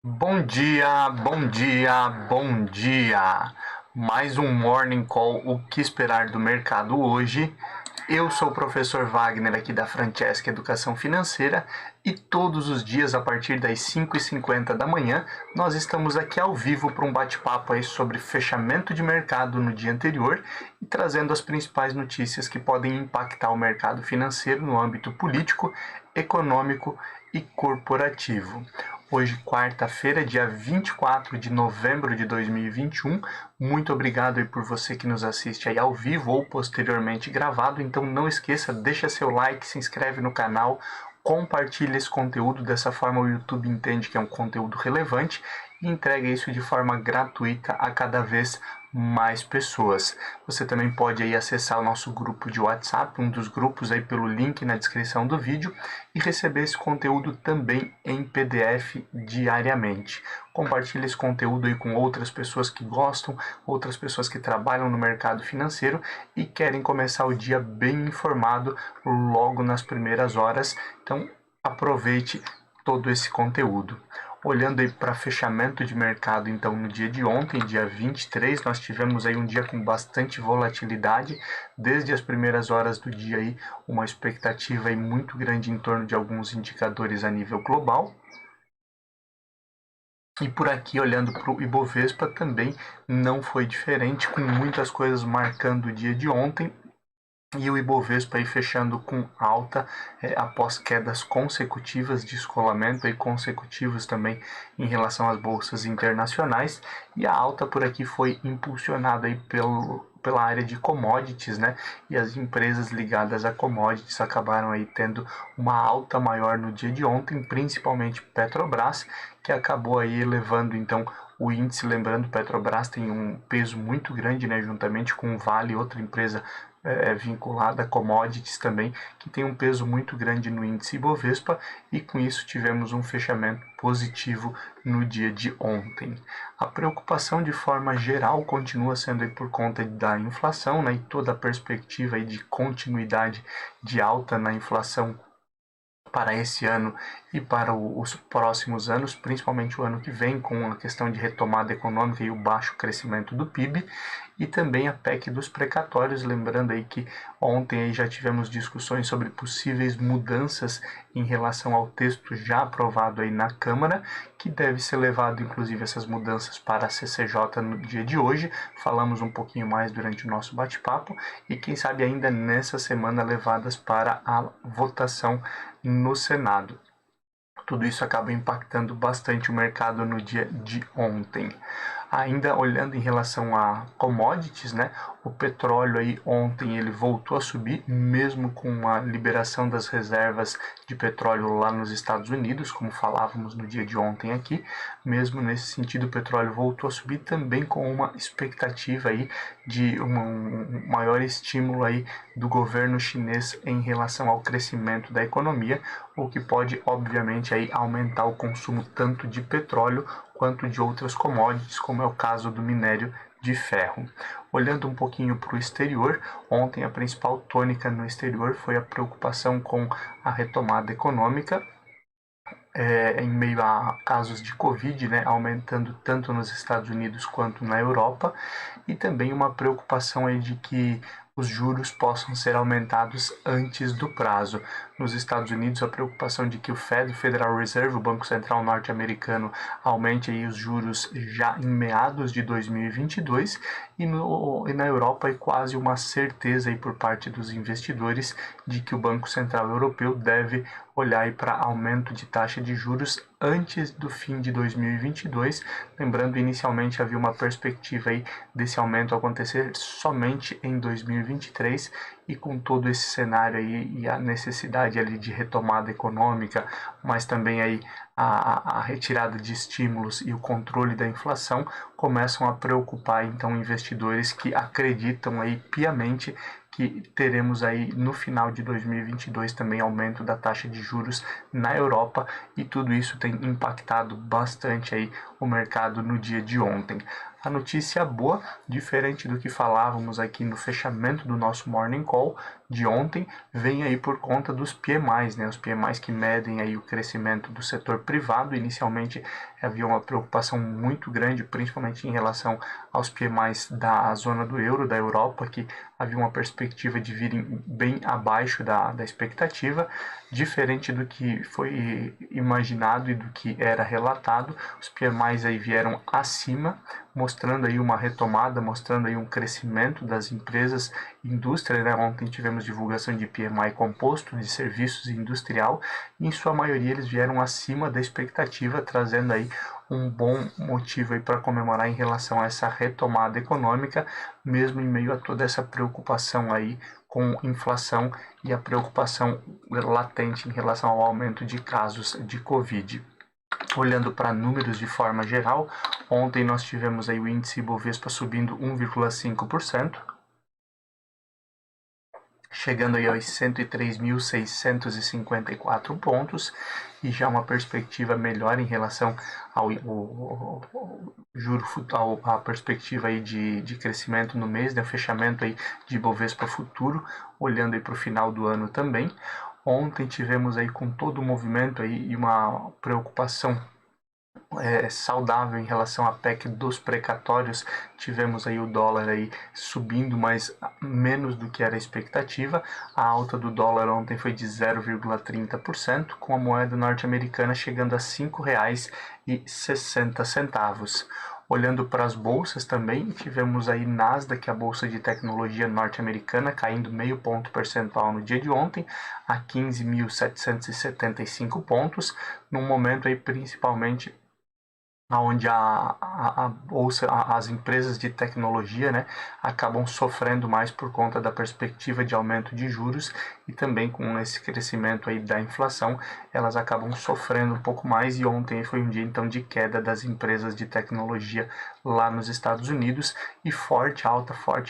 Bom dia, bom dia, bom dia! Mais um Morning Call, o que esperar do mercado hoje? Eu sou o professor Wagner aqui da Francesca Educação Financeira e todos os dias a partir das 5h50 da manhã nós estamos aqui ao vivo para um bate-papo aí sobre fechamento de mercado no dia anterior e trazendo as principais notícias que podem impactar o mercado financeiro no âmbito político, econômico e corporativo. Hoje, quarta-feira, dia 24 de novembro de 2021. Muito obrigado aí por você que nos assiste aí ao vivo ou posteriormente gravado. Então não esqueça, deixa seu like, se inscreve no canal, compartilha esse conteúdo. Dessa forma o YouTube entende que é um conteúdo relevante e entrega isso de forma gratuita a cada vez mais pessoas. Você também pode aí acessar o nosso grupo de WhatsApp, um dos grupos aí pelo link na descrição do vídeo, e receber esse conteúdo também em PDF diariamente. Compartilhe esse conteúdo aí com outras pessoas que gostam, outras pessoas que trabalham no mercado financeiro e querem começar o dia bem informado logo nas primeiras horas. Então, aproveite todo esse conteúdo. Olhando aí para fechamento de mercado, então, no dia de ontem, dia 23, nós tivemos aí um dia com bastante volatilidade. Desde as primeiras horas do dia aí, uma expectativa aí muito grande em torno de alguns indicadores a nível global. E por aqui, olhando para o Ibovespa, também não foi diferente, com muitas coisas marcando o dia de ontem. E o Ibovespa aí fechando com alta após quedas consecutivas, descolamento e consecutivos também em relação às bolsas internacionais. E a alta por aqui foi impulsionada aí pela área de commodities, né? E as empresas ligadas a commodities acabaram aí tendo uma alta maior no dia de ontem, principalmente Petrobras, que acabou aí elevando então o índice. Lembrando, Petrobras tem um peso muito grande, né? Juntamente com Vale, outra empresa vinculada a commodities também, que tem um peso muito grande no índice Ibovespa, e com isso tivemos um fechamento positivo no dia de ontem. A preocupação de forma geral continua sendo aí por conta da inflação, né, e toda a perspectiva aí de continuidade de alta na inflação para esse ano e para os próximos anos, principalmente o ano que vem, com a questão de retomada econômica e o baixo crescimento do PIB, e também a PEC dos precatórios. Lembrando aí que ontem aí já tivemos discussões sobre possíveis mudanças em relação ao texto já aprovado aí na Câmara, que deve ser levado, inclusive, essas mudanças para a CCJ no dia de hoje. Falamos um pouquinho mais durante o nosso bate-papo e, quem sabe, ainda nessa semana levadas para a votação no Senado. Tudo isso acaba impactando bastante o mercado no dia de ontem. Ainda olhando em relação a commodities, né? O petróleo aí ontem ele voltou a subir, mesmo com a liberação das reservas de petróleo lá nos Estados Unidos, como falávamos no dia de ontem aqui. Mesmo nesse sentido, o petróleo voltou a subir também com uma expectativa aí de um maior estímulo aí do governo chinês em relação ao crescimento da economia, o que pode, obviamente, aí aumentar o consumo tanto de petróleo quanto de outras commodities, como é o caso do minério de ferro. Olhando um pouquinho para o exterior, ontem a principal tônica no exterior foi a preocupação com a retomada econômica, em meio a casos de Covid, né, aumentando tanto nos Estados Unidos quanto na Europa, e também uma preocupação aí de que os juros possam ser aumentados antes do prazo. Nos Estados Unidos, a preocupação de que o Fed, o Federal Reserve, o Banco Central norte-americano, aumente aí os juros já em meados de 2022, e na Europa é quase uma certeza aí por parte dos investidores de que o Banco Central Europeu deve olhar para aumento de taxa de juros antes do fim de 2022. Lembrando, inicialmente havia uma perspectiva aí desse aumento acontecer somente em 2023, e com todo esse cenário aí e a necessidade ali de retomada econômica, mas também aí a retirada de estímulos e o controle da inflação, começam a preocupar então investidores que acreditam aí piamente que teremos aí no final de 2022 também aumento da taxa de juros na Europa, e tudo isso tem impactado bastante aí o mercado no dia de ontem. A notícia boa, diferente do que falávamos aqui no fechamento do nosso Morning Call, de ontem vem aí por conta dos PMIs, né? Os PMIs que medem aí o crescimento do setor privado. Inicialmente havia uma preocupação muito grande, principalmente em relação aos PMIs da zona do euro, da Europa, que havia uma perspectiva de virem bem abaixo da expectativa, diferente do que foi imaginado e do que era relatado. Os PMIs aí vieram acima, mostrando aí uma retomada, mostrando aí um crescimento das empresas, indústria, né? Ontem tivemos divulgação de PMI composto, de serviços industrial, e em sua maioria eles vieram acima da expectativa, trazendo aí um bom motivo aí para comemorar em relação a essa retomada econômica, mesmo em meio a toda essa preocupação aí com inflação e a preocupação latente em relação ao aumento de casos de Covid. Olhando para números de forma geral, ontem nós tivemos aí o índice Ibovespa subindo 1,5%, chegando aí aos 103.654 pontos, e já uma perspectiva melhor em relação ao juro futuro, a perspectiva aí de crescimento no mês, né, o fechamento aí de Ibovespa futuro, olhando aí para o final do ano também. Ontem tivemos aí com todo o movimento aí e uma preocupação saudável em relação à PEC dos precatórios. Tivemos aí o dólar aí subindo, mas menos do que era a expectativa. A alta do dólar ontem foi de 0,30%, com a moeda norte-americana chegando a R$ 5,60. Olhando para as bolsas também, tivemos aí Nasdaq, a bolsa de tecnologia norte-americana, caindo meio ponto percentual no dia de ontem, a 15.775 pontos, num momento aí principalmente onde a bolsa, as empresas de tecnologia, né, acabam sofrendo mais por conta da perspectiva de aumento de juros, e também com esse crescimento aí da inflação, elas acabam sofrendo um pouco mais. E ontem foi um dia então de queda das empresas de tecnologia lá nos Estados Unidos, e forte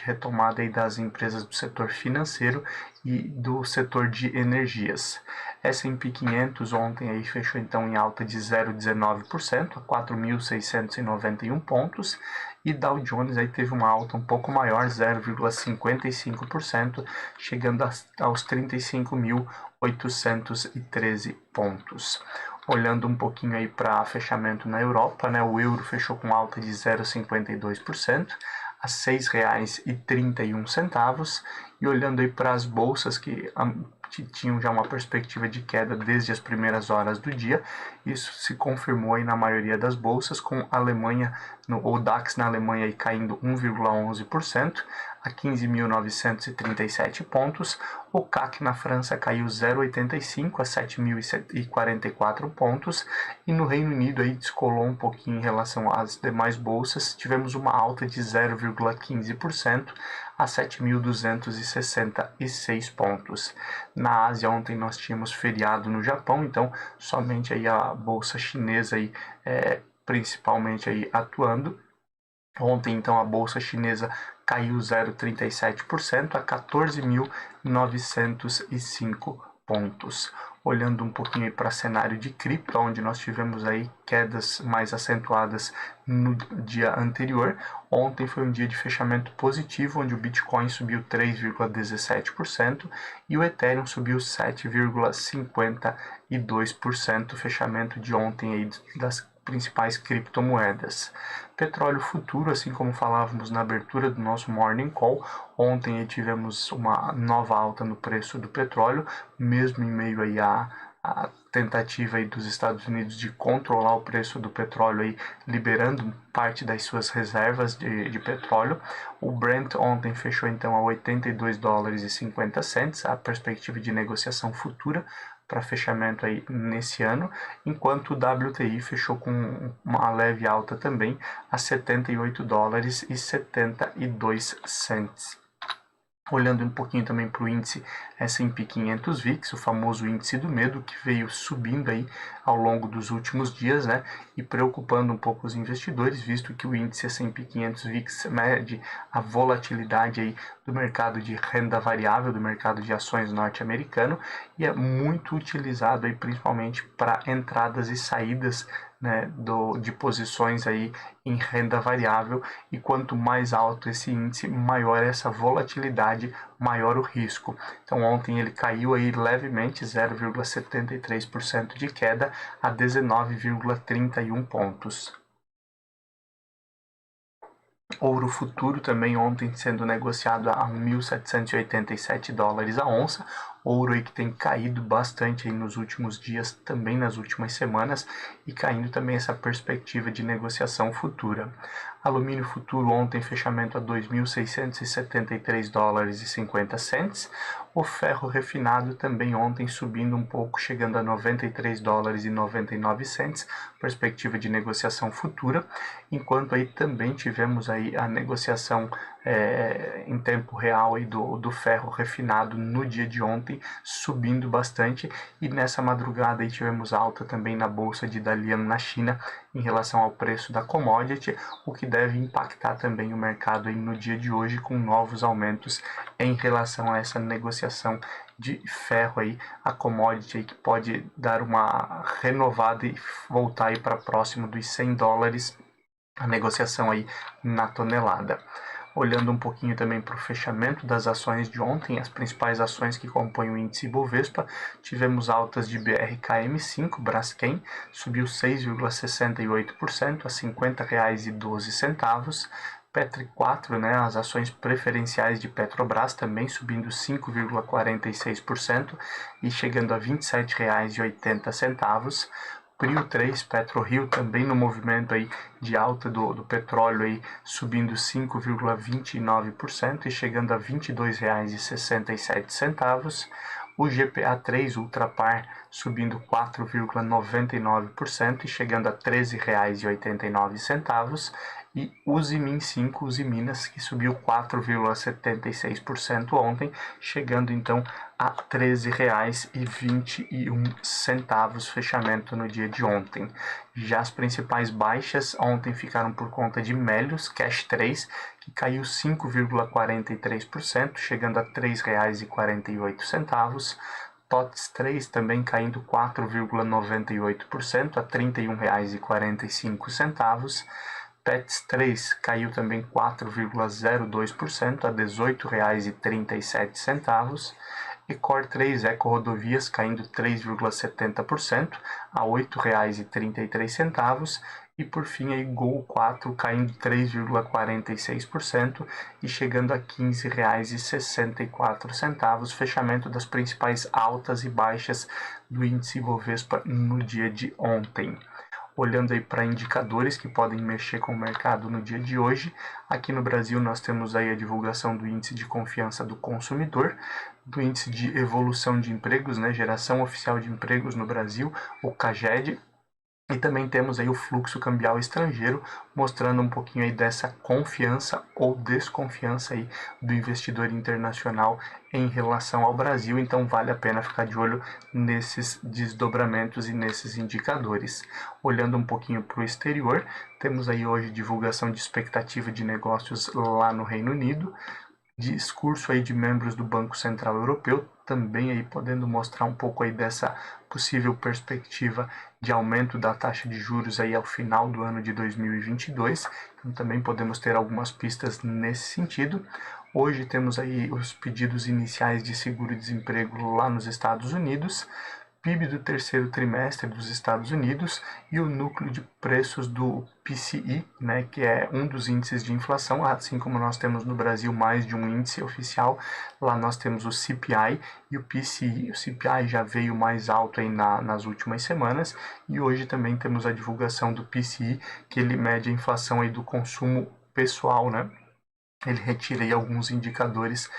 retomada aí das empresas do setor financeiro e do setor de energias. S&P 500 ontem aí fechou então em alta de 0,19% a 4.691 pontos, e Dow Jones aí teve uma alta um pouco maior, 0,55%, chegando aos 35.813 pontos. Olhando um pouquinho aí para fechamento na Europa, né, o euro fechou com alta de 0,52% a R$ 6,31, e olhando aí para as bolsas que tinham já uma perspectiva de queda desde as primeiras horas do dia, isso se confirmou aí na maioria das bolsas, com a Alemanha, o DAX na Alemanha aí caindo 1,11% a 15.937 pontos, o CAC na França caiu 0,85 a 7.044 pontos, e no Reino Unido aí descolou um pouquinho em relação às demais bolsas, tivemos uma alta de 0,15% a 7.266 pontos. Na Ásia ontem nós tínhamos feriado no Japão, então somente aí a bolsa chinesa aí, principalmente aí atuando. Ontem então a bolsa chinesa caiu 0,37% a 14.905 pontos. Olhando um pouquinho para cenário de cripto, onde nós tivemos aí quedas mais acentuadas no dia anterior. Ontem foi um dia de fechamento positivo, onde o Bitcoin subiu 3,17% e o Ethereum subiu 7,52%, fechamento de ontem aí das principais criptomoedas. Petróleo futuro, assim como falávamos na abertura do nosso Morning Call, ontem tivemos uma nova alta no preço do petróleo, mesmo em meio aí a tentativa aí dos Estados Unidos de controlar o preço do petróleo, aí, liberando parte das suas reservas de petróleo. O Brent ontem fechou então a $82,50, a perspectiva de negociação futura para fechamento aí nesse ano, enquanto o WTI fechou com uma leve alta também a $78,72. Olhando um pouquinho também para o índice S&P 500 VIX, o famoso índice do medo, que veio subindo aí ao longo dos últimos dias, né, e preocupando um pouco os investidores, visto que o índice S&P 500 VIX mede a volatilidade aí do mercado de renda variável, do mercado de ações norte-americano, e é muito utilizado aí principalmente para entradas e saídas né, de posições aí em renda variável, e quanto mais alto esse índice, maior essa volatilidade, maior o risco. Então ontem ele caiu aí levemente, 0,73% de queda a 19,31 pontos. Ouro futuro também ontem sendo negociado a 1.787 dólares a onça. Ouro aí que tem caído bastante aí nos últimos dias, também nas últimas semanas, e caindo também essa perspectiva de negociação futura. Alumínio futuro ontem fechamento a 2.673 dólares e 50 cents. O ferro refinado também ontem subindo um pouco, chegando a 93 dólares e 99 cents, perspectiva de negociação futura, enquanto aí também tivemos aí a negociação em tempo real aí do ferro refinado no dia de ontem, subindo bastante, e nessa madrugada aí tivemos alta também na bolsa de Dalian na China em relação ao preço da commodity, o que deve impactar também o mercado aí no dia de hoje com novos aumentos em relação a essa negociação de ferro aí, a commodity aí que pode dar uma renovada e voltar aí para próximo dos 100 dólares a negociação aí na tonelada. Olhando um pouquinho também para o fechamento das ações de ontem, as principais ações que compõem o índice Bovespa, tivemos altas de BRKM5, Braskem, subiu 6,68% a R$ 50,12. Petri 4, né, as ações preferenciais de Petrobras também subindo 5,46% e chegando a R$ 27,80. Prio 3, PetroRio, também no movimento aí de alta do petróleo, aí, subindo 5,29% e chegando a R$ 22,67. O GPA3 Ultrapar subindo 4,99% e chegando a R$ 13,89. E Usimin 5, Usiminas, que subiu 4,76% ontem, chegando então a R$ 13,21, fechamento no dia de ontem. Já as principais baixas ontem ficaram por conta de Melius, Cash 3, que caiu 5,43%, chegando a R$ 3,48. TOTS 3 também caindo 4,98% a R$ 31,45. PETS 3 caiu também 4,02% a R$ 18,37. Ecor 3, Eco-Rodovias, caindo 3,70% a R$ 8,33. E por fim, aí, Gol 4 caindo 3,46% e chegando a R$ 15,64, fechamento das principais altas e baixas do índice Bovespa no dia de ontem. Olhando aí para indicadores que podem mexer com o mercado no dia de hoje, aqui no Brasil nós temos aí a divulgação do índice de confiança do consumidor, do índice de evolução de empregos, né, geração oficial de empregos no Brasil, o CAGED, e também temos aí o fluxo cambial estrangeiro, mostrando um pouquinho aí dessa confiança ou desconfiança aí do investidor internacional em relação ao Brasil. Então vale a pena ficar de olho nesses desdobramentos e nesses indicadores. Olhando um pouquinho para o exterior, temos aí hoje divulgação de expectativa de negócios lá no Reino Unido, discurso aí de membros do Banco Central Europeu, também aí podendo mostrar um pouco aí dessa possível perspectiva de aumento da taxa de juros aí ao final do ano de 2022. Então também podemos ter algumas pistas nesse sentido. Hoje temos aí os pedidos iniciais de seguro-desemprego lá nos Estados Unidos, PIB do terceiro trimestre dos Estados Unidos e o núcleo de preços do PCE, né, que é um dos índices de inflação, assim como nós temos no Brasil mais de um índice oficial, lá nós temos o CPI e o PCE. O CPI já veio mais alto aí nas últimas semanas e hoje também temos a divulgação do PCE, que ele mede a inflação aí do consumo pessoal, né? Ele retira aí alguns indicadores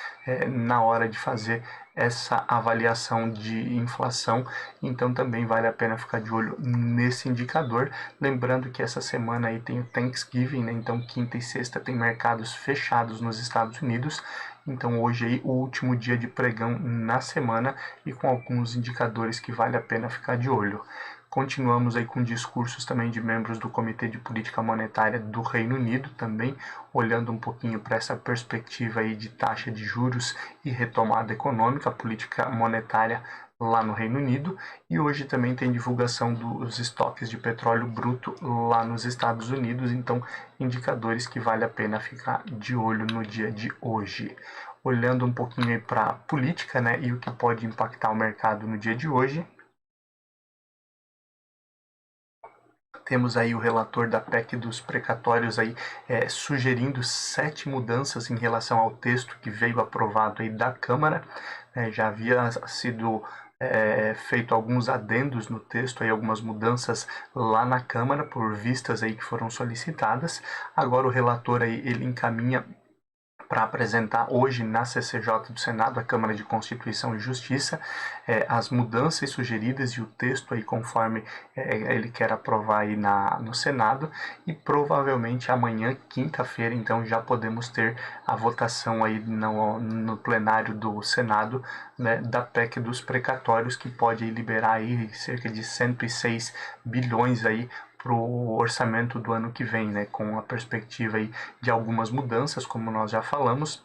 na hora de fazer essa avaliação de inflação, então também vale a pena ficar de olho nesse indicador. Lembrando que essa semana aí tem o Thanksgiving, né? Então quinta e sexta tem mercados fechados nos Estados Unidos, então hoje aí o último dia de pregão na semana e com alguns indicadores que vale a pena ficar de olho. Continuamos aí com discursos também de membros do Comitê de Política Monetária do Reino Unido, também olhando um pouquinho para essa perspectiva aí de taxa de juros e retomada econômica. A política monetária lá no Reino Unido, e hoje também tem divulgação dos estoques de petróleo bruto lá nos Estados Unidos, então indicadores que vale a pena ficar de olho no dia de hoje. Olhando um pouquinho para a política, né, e o que pode impactar o mercado no dia de hoje, temos aí o relator da PEC dos precatórios aí, sugerindo 7 mudanças em relação ao texto que veio aprovado aí da Câmara. Já havia sido feito alguns adendos no texto, aí, algumas mudanças lá na Câmara por vistas aí que foram solicitadas. Agora o relator aí, ele encaminha para apresentar hoje na CCJ do Senado, a Câmara de Constituição e Justiça, as mudanças sugeridas e o texto aí conforme ele quer aprovar aí no Senado, e provavelmente amanhã, quinta-feira, então já podemos ter a votação aí no plenário do Senado, né, da PEC dos precatórios, que pode liberar aí cerca de 106 bilhões aí para o orçamento do ano que vem, né, com a perspectiva aí de algumas mudanças, como nós já falamos,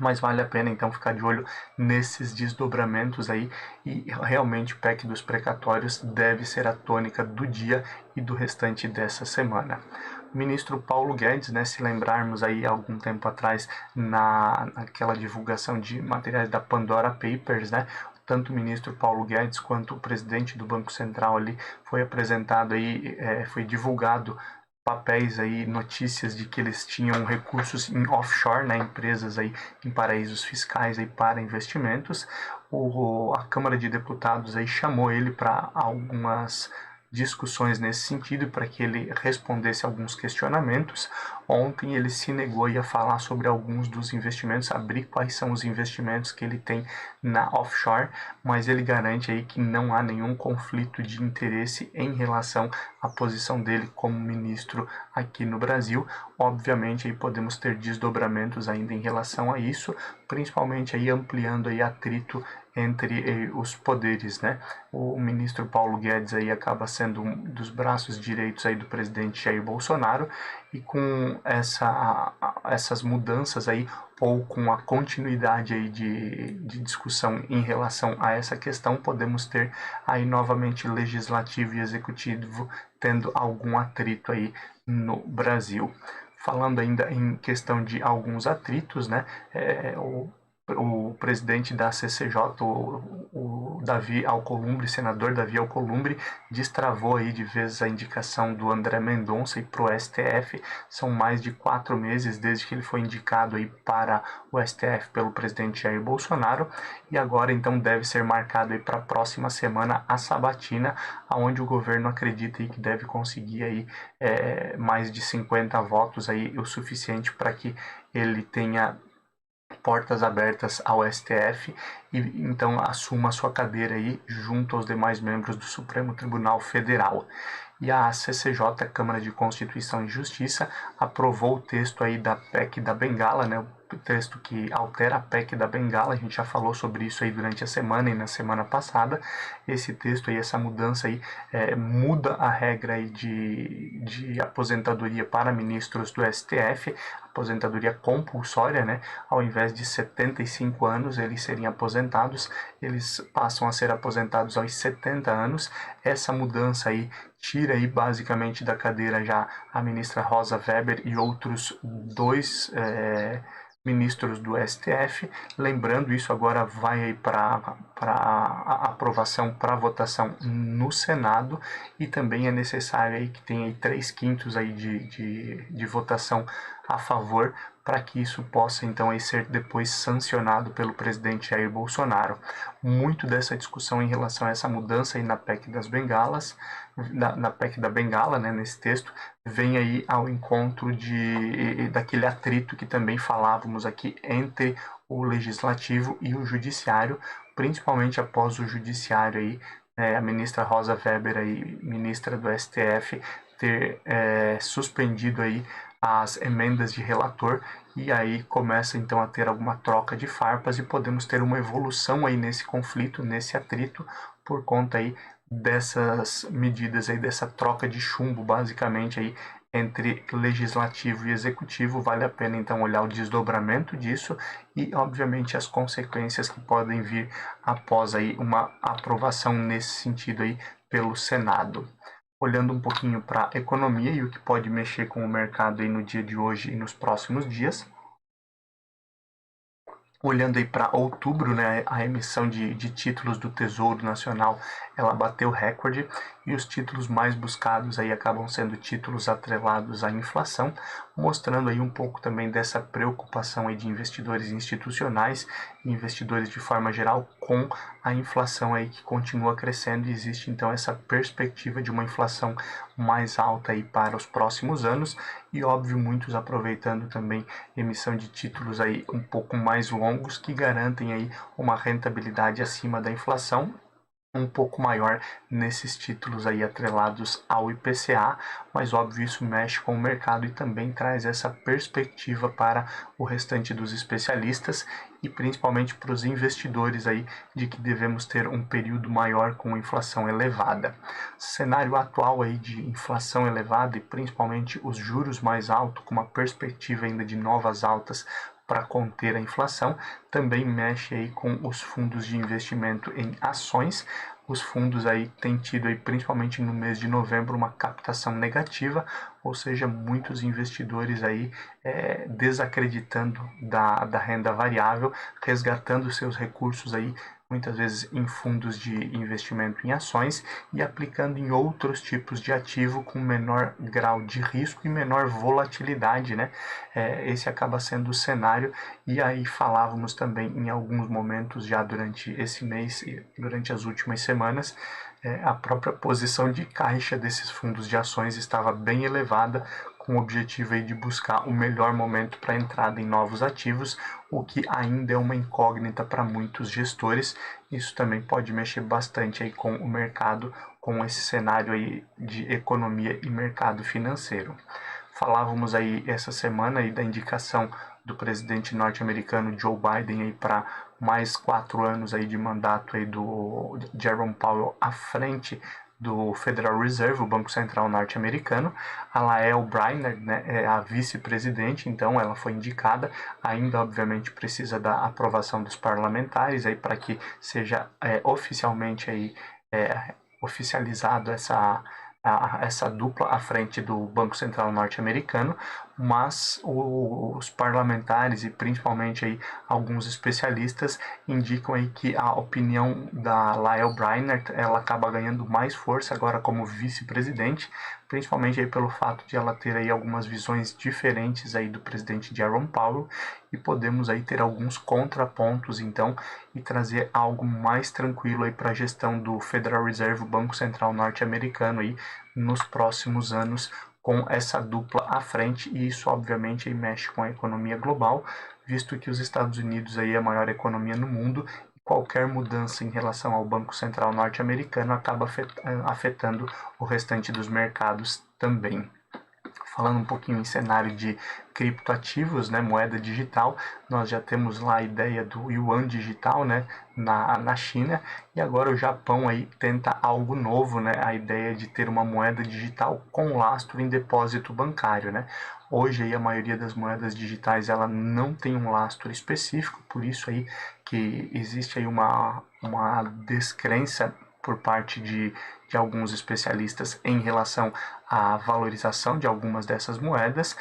mas vale a pena então ficar de olho nesses desdobramentos aí, e realmente o PEC dos precatórios deve ser a tônica do dia e do restante dessa semana. O ministro Paulo Guedes, né, se lembrarmos aí algum tempo atrás naquela divulgação de materiais da Pandora Papers, né, tanto o ministro Paulo Guedes quanto o presidente do Banco Central ali foi apresentado aí, foi divulgado papéis aí, notícias de que eles tinham recursos em offshore, né, empresas aí em paraísos fiscais aí para investimentos. A Câmara de Deputados aí chamou ele para algumas discussões nesse sentido, para que ele respondesse alguns questionamentos. Ontem ele se negou a falar sobre alguns dos investimentos, abrir quais são os investimentos que ele tem na offshore, mas ele garante aí que não há nenhum conflito de interesse em relação à posição dele como ministro aqui no Brasil. Obviamente aí podemos ter desdobramentos ainda em relação a isso, principalmente aí ampliando aí atrito entre os poderes, né? O ministro Paulo Guedes aí acaba sendo um dos braços direitos aí do presidente Jair Bolsonaro, e com essas mudanças aí, ou com a continuidade aí de discussão em relação a essa questão, podemos ter aí novamente legislativo e executivo tendo algum atrito aí no Brasil. Falando ainda em questão de alguns atritos, né, o presidente da CCJ, o Davi Alcolumbre, senador Davi Alcolumbre, destravou aí de vez a indicação do André Mendonça para o STF. São mais de 4 meses desde que ele foi indicado aí para o STF pelo presidente Jair Bolsonaro, e agora então deve ser marcado aí para a próxima semana a sabatina, onde o governo acredita aí que deve conseguir aí mais de 50 votos aí, o suficiente para que ele tenha portas abertas ao STF e então assuma a sua cadeira aí junto aos demais membros do Supremo Tribunal Federal. E a CCJ, Câmara de Constituição e Justiça, aprovou o texto aí da PEC da Bengala, né, o texto que altera a PEC da Bengala. A gente já falou sobre isso aí durante a semana e na semana passada. Esse texto aí, essa mudança aí, muda a regra aí de aposentadoria para ministros do STF, aposentadoria compulsória, né? Ao invés de 75 anos eles seriam aposentados, eles passam a ser aposentados aos 70 anos. Essa mudança aí tira aí basicamente da cadeira já a ministra Rosa Weber e outros dois ministros do STF. Lembrando, isso agora vai para aprovação, para votação no Senado, e também é necessário aí que tenha aí 3/5 aí de votação a favor, para que isso possa então aí ser depois sancionado pelo presidente Jair Bolsonaro. Muito dessa discussão em relação a essa mudança aí na PEC das Bengalas, na PEC da Bengala, né, nesse texto, vem aí ao encontro daquele atrito que também falávamos aqui entre o Legislativo e o Judiciário, principalmente após o Judiciário aí, a ministra Rosa Weber aí, ministra do STF, ter suspendido aí as emendas de relator, e aí começa então a ter alguma troca de farpas e podemos ter uma evolução aí nesse conflito, nesse atrito, por conta aí dessas medidas aí, dessa troca de chumbo basicamente aí entre legislativo e executivo. Vale a pena então olhar o desdobramento disso e, obviamente, as consequências que podem vir após aí uma aprovação nesse sentido aí pelo Senado. Olhando um pouquinho para a economia e o que pode mexer com o mercado aí no dia de hoje e nos próximos dias. Olhando aí para outubro, né, a emissão de títulos do Tesouro Nacional, ela bateu recorde e os títulos mais buscados aí acabam sendo títulos atrelados à inflação, mostrando aí um pouco também dessa preocupação aí de investidores institucionais e investidores de forma geral com a inflação aí que continua crescendo e existe então essa perspectiva de uma inflação mais alta aí para os próximos anos e, óbvio, muitos aproveitando também emissão de títulos aí um pouco mais longos que garantem aí uma rentabilidade acima da inflação um pouco maior nesses títulos aí atrelados ao IPCA, mas óbvio isso mexe com o mercado e também traz essa perspectiva para o restante dos especialistas e principalmente para os investidores aí de que devemos ter um período maior com inflação elevada. Cenário atual aí de inflação elevada e principalmente os juros mais altos com uma perspectiva ainda de novas altas para conter a inflação, também mexe aí com os fundos de investimento em ações. Os fundos aí têm tido aí, principalmente no mês de novembro, uma captação negativa, ou seja, muitos investidores aí desacreditando da renda variável, resgatando seus recursos aí muitas vezes em fundos de investimento em ações e aplicando em outros tipos de ativo com menor grau de risco e menor volatilidade, né? Esse acaba sendo o cenário e aí falávamos também em alguns momentos já durante esse mês e durante as últimas semanas, a própria posição de caixa desses fundos de ações estava bem elevada, com o objetivo aí de buscar o melhor momento para a entrada em novos ativos, o que ainda é uma incógnita para muitos gestores. Isso também pode mexer bastante aí com o mercado, com esse cenário aí de economia e mercado financeiro. Falávamos aí essa semana aí da indicação do presidente norte-americano Joe Biden aí para mais 4 anos aí de mandato aí do Jerome Powell à frente do Federal Reserve, o Banco Central norte-americano. A Lael Brainerd, né, é a vice-presidente, então ela foi indicada, ainda obviamente precisa da aprovação dos parlamentares aí para que seja oficialmente aí oficializado essa dupla à frente do Banco Central norte-americano, mas os parlamentares e principalmente aí alguns especialistas indicam aí que a opinião da Lael Brainerd ela acaba ganhando mais força agora como vice-presidente, principalmente aí pelo fato de ela ter aí algumas visões diferentes aí do presidente Jerome Powell e podemos aí ter alguns contrapontos então e trazer algo mais tranquilo aí para a gestão do Federal Reserve, o Banco Central norte-americano aí nos próximos anos com essa dupla à frente e isso obviamente aí mexe com a economia global, visto que os Estados Unidos aí é a maior economia no mundo e qualquer mudança em relação ao Banco Central norte-americano acaba afetando o restante dos mercados também. Falando um pouquinho em cenário de criptoativos, né, moeda digital, nós já temos lá a ideia do yuan digital, né, na China, e agora o Japão aí tenta algo novo, né, a ideia de ter uma moeda digital com lastro em depósito bancário, né. Hoje aí a maioria das moedas digitais ela não tem um lastro específico, por isso aí que existe aí uma descrença por parte de alguns especialistas em relação à valorização de algumas dessas moedas.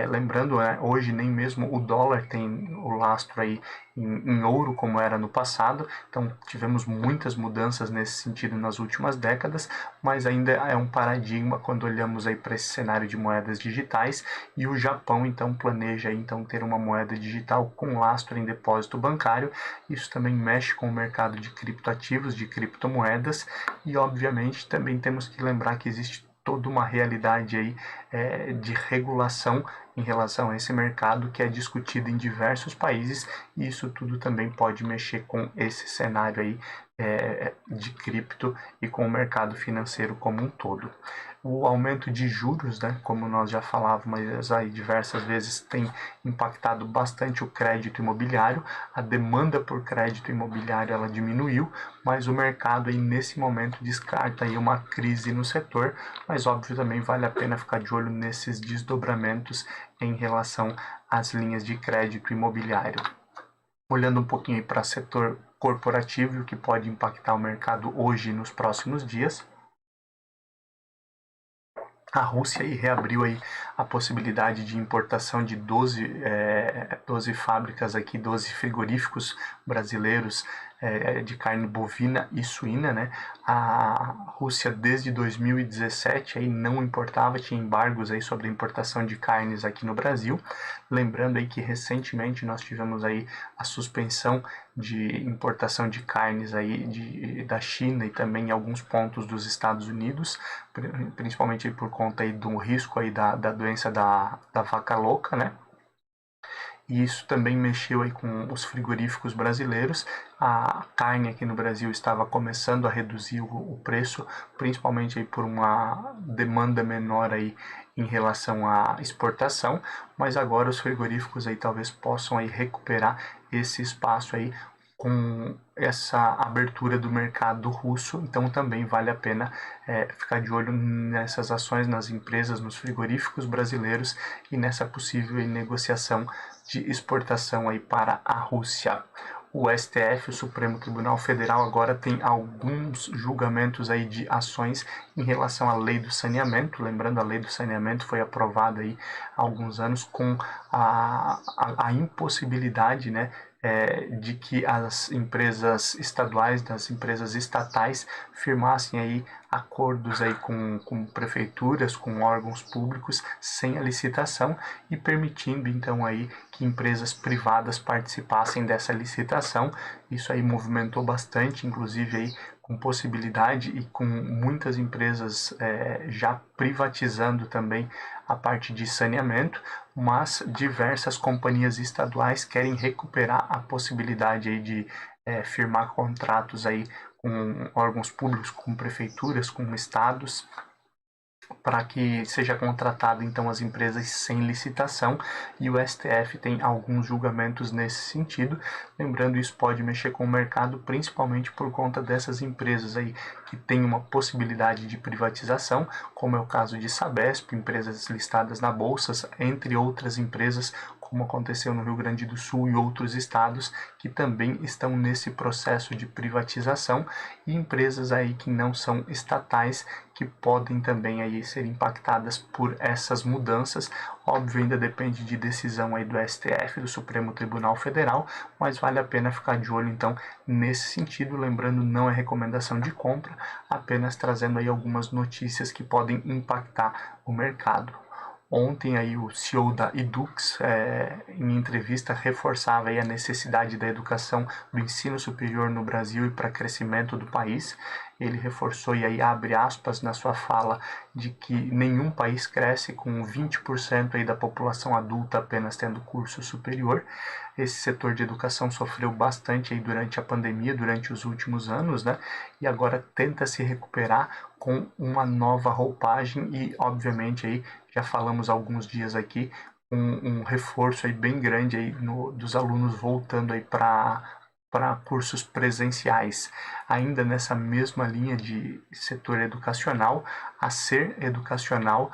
Lembrando, hoje nem mesmo o dólar tem o lastro aí em ouro como era no passado, então tivemos muitas mudanças nesse sentido nas últimas décadas, mas ainda é um paradigma quando olhamos aí para esse cenário de moedas digitais e o Japão então planeja aí, então ter uma moeda digital com lastro em depósito bancário. Isso também mexe com o mercado de criptoativos, de criptomoedas e obviamente também temos que lembrar que existe toda uma realidade aí de regulação em relação a esse mercado que é discutido em diversos países e isso tudo também pode mexer com esse cenário aí de cripto e com o mercado financeiro como um todo. O aumento de juros, né, como nós já falávamos aí diversas vezes, tem impactado bastante o crédito imobiliário. A demanda por crédito imobiliário ela diminuiu, mas o mercado aí nesse momento descarta aí uma crise no setor, mas óbvio também vale a pena ficar de olho nesses desdobramentos em relação às linhas de crédito imobiliário. Olhando um pouquinho para o setor corporativo e o que pode impactar o mercado hoje e nos próximos dias, a Rússia aí reabriu aí a possibilidade de importação de 12 fábricas aqui, 12 frigoríficos brasileiros de carne bovina e suína, né? A Rússia desde 2017 aí não importava, tinha embargos aí sobre a importação de carnes aqui no Brasil. Lembrando aí que recentemente nós tivemos aí a suspensão de importação de carnes aí da China e também em alguns pontos dos Estados Unidos, principalmente por conta aí do risco aí da doença da vaca louca, né? E isso também mexeu aí com os frigoríficos brasileiros. A carne aqui no Brasil estava começando a reduzir o preço, principalmente aí por uma demanda menor aí em relação à exportação, mas agora os frigoríficos aí talvez possam aí recuperar esse espaço aí com essa abertura do mercado russo, então também vale a pena ficar de olho nessas ações, nas empresas, nos frigoríficos brasileiros e nessa possível negociação de exportação aí para a Rússia. O STF, o Supremo Tribunal Federal, agora tem alguns julgamentos aí de ações em relação à lei do saneamento. Lembrando, a lei do saneamento foi aprovada aí há alguns anos com a impossibilidade, né, de que as empresas estaduais, das empresas estatais, firmassem aí acordos aí com prefeituras, com órgãos públicos, sem a licitação e permitindo então aí que empresas privadas participassem dessa licitação. Isso aí movimentou bastante, inclusive aí com possibilidade e com muitas empresas já privatizando também a parte de saneamento, mas diversas companhias estaduais querem recuperar a possibilidade aí de firmar contratos aí com órgãos públicos, com prefeituras, com estados, para que seja contratado então as empresas sem licitação, e o STF tem alguns julgamentos nesse sentido. Lembrando, isso pode mexer com o mercado, principalmente por conta dessas empresas aí que têm uma possibilidade de privatização, como é o caso de Sabesp, empresas listadas na bolsa, entre outras empresas, como aconteceu no Rio Grande do Sul e outros estados que também estão nesse processo de privatização, e empresas aí que não são estatais, que podem também aí ser impactadas por essas mudanças. Óbvio, ainda depende de decisão aí do STF, do Supremo Tribunal Federal, mas vale a pena ficar de olho então nesse sentido. Lembrando, não é recomendação de compra, apenas trazendo aí algumas notícias que podem impactar o mercado. Ontem aí o CEO da Edux, em entrevista, reforçava aí a necessidade da educação, do ensino superior no Brasil e para crescimento do país. Ele reforçou e aí abre aspas na sua fala de que nenhum país cresce com 20% aí da população adulta apenas tendo curso superior. Esse setor de educação sofreu bastante aí durante a pandemia, durante os últimos anos, né? E agora tenta se recuperar com uma nova roupagem e, obviamente, aí já falamos há alguns dias aqui, um reforço aí bem grande aí dos alunos voltando aí para cursos presenciais. Ainda nessa mesma linha de setor educacional, a Ser Educacional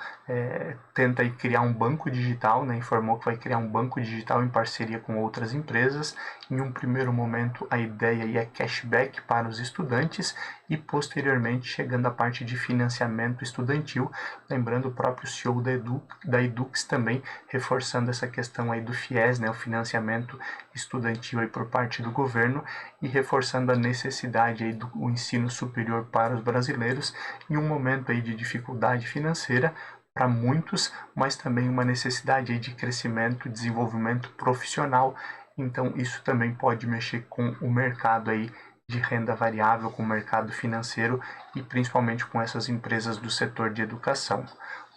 tenta aí criar um banco digital, né? Informou que vai criar um banco digital em parceria com outras empresas. Em um primeiro momento, a ideia aí é cashback para os estudantes e, posteriormente, chegando à parte de financiamento estudantil. Lembrando, o próprio CEO da Edux também reforçando essa questão aí do FIES, né? O financiamento estudantil aí por parte do governo, e reforçando a necessidade aí do ensino superior para os brasileiros em um momento aí de dificuldade financeira para muitos, mas também uma necessidade aí de crescimento e desenvolvimento profissional. Então isso também pode mexer com o mercado aí de renda variável, com o mercado financeiro e principalmente com essas empresas do setor de educação.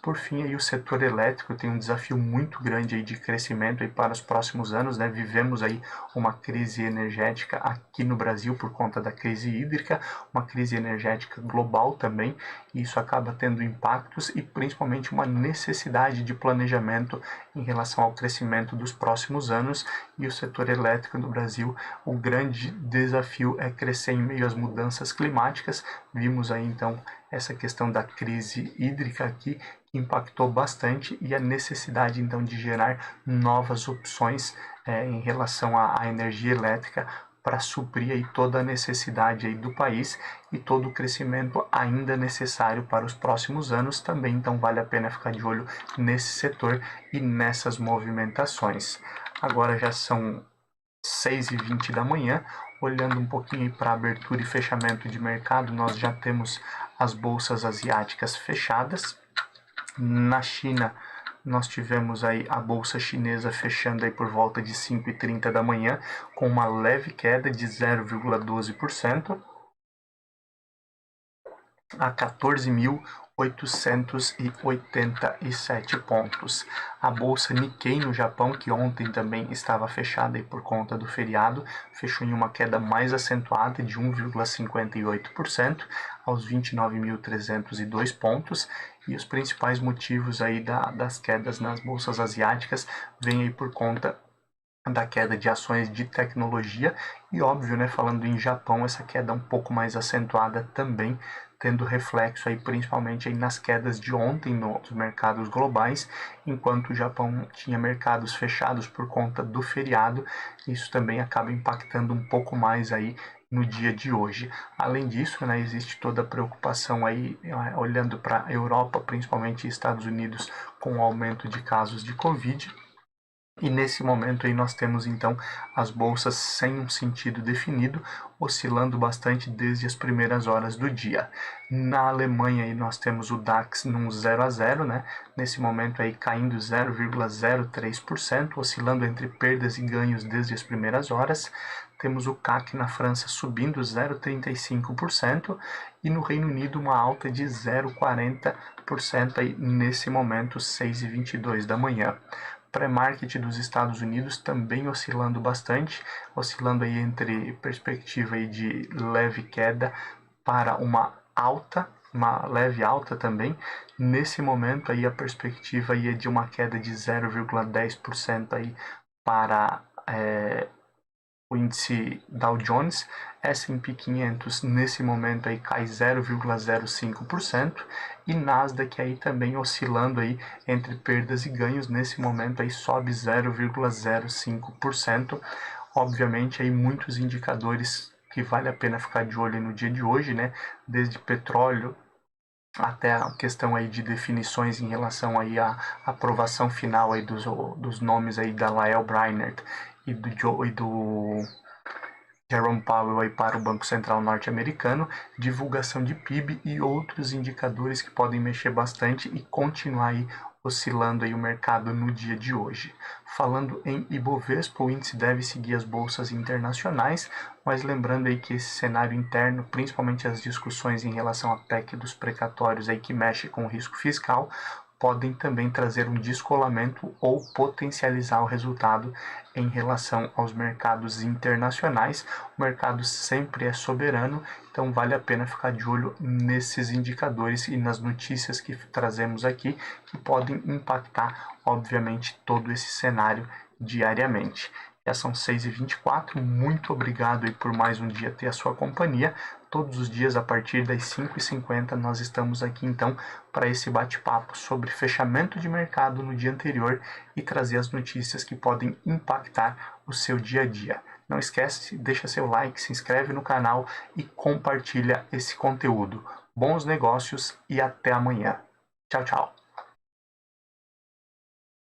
Por fim, aí, o setor elétrico tem um desafio muito grande aí de crescimento aí para os próximos anos, né? Vivemos aí uma crise energética aqui no Brasil por conta da crise hídrica, uma crise energética global também, e isso acaba tendo impactos e principalmente uma necessidade de planejamento em relação ao crescimento dos próximos anos. E o setor elétrico no Brasil, o grande desafio é crescer em meio às mudanças climáticas. Vimos aí então essa questão da crise hídrica aqui, que impactou bastante, e a necessidade então de gerar novas opções em relação à energia elétrica para suprir aí toda a necessidade aí do país e todo o crescimento ainda necessário para os próximos anos também. Então vale a pena ficar de olho nesse setor e nessas movimentações. Agora já são 6h20 da manhã, olhando um pouquinho para a abertura e fechamento de mercado, nós já temos as bolsas asiáticas fechadas. Na China, nós tivemos aí a bolsa chinesa fechando aí por volta de 5h30 da manhã, com uma leve queda de 0,12% a 14.887 pontos. A bolsa Nikkei no Japão, que ontem também estava fechada aí por conta do feriado, fechou em uma queda mais acentuada de 1,58% aos 29.302 pontos. E os principais motivos aí das quedas nas bolsas asiáticas vêm aí por conta da queda de ações de tecnologia e, óbvio, né, falando em Japão, essa queda um pouco mais acentuada também, tendo reflexo aí principalmente aí nas quedas de ontem nos mercados globais, enquanto o Japão tinha mercados fechados por conta do feriado. Isso também acaba impactando um pouco mais aí no dia de hoje. Além disso, né, existe toda a preocupação aí, olhando para a Europa, principalmente Estados Unidos, com o aumento de casos de Covid. E nesse momento aí nós temos então as bolsas sem um sentido definido, oscilando bastante desde as primeiras horas do dia. Na Alemanha aí nós temos o DAX num 0 a 0, né? Nesse momento aí caindo 0,03%, oscilando entre perdas e ganhos desde as primeiras horas. Temos o CAC na França subindo 0,35% e no Reino Unido uma alta de 0,40% aí nesse momento, 6h22 da manhã. Pré-market dos Estados Unidos também oscilando bastante, oscilando aí entre perspectiva aí de leve queda para uma alta, uma leve alta também. Nesse momento aí a perspectiva aí é de uma queda de 0,10% aí para o índice Dow Jones. S&P 500 nesse momento aí cai 0,05% e Nasdaq aí também oscilando aí entre perdas e ganhos, nesse momento aí sobe 0,05%. Obviamente aí muitos indicadores que vale a pena ficar de olho no dia de hoje, né? Desde petróleo até a questão aí de definições em relação aí à aprovação final aí dos nomes aí da Lael Brainerd e do Jerome Powell aí para o Banco Central norte-americano, divulgação de PIB e outros indicadores que podem mexer bastante e continuar aí oscilando aí o mercado no dia de hoje. Falando em Ibovespa, o índice deve seguir as bolsas internacionais, mas lembrando aí que esse cenário interno, principalmente as discussões em relação à PEC dos precatórios aí que mexe com o risco fiscal, podem também trazer um descolamento ou potencializar o resultado em relação aos mercados internacionais. O mercado sempre é soberano, então vale a pena ficar de olho nesses indicadores e nas notícias que trazemos aqui, que podem impactar, obviamente, todo esse cenário diariamente. Já são 6h24, muito obrigado aí por mais um dia ter a sua companhia. Todos os dias, a partir das 5h50, nós estamos aqui então para esse bate-papo sobre fechamento de mercado no dia anterior e trazer as notícias que podem impactar o seu dia a dia. Não esquece, deixa seu like, se inscreve no canal e compartilha esse conteúdo. Bons negócios e até amanhã. Tchau, tchau.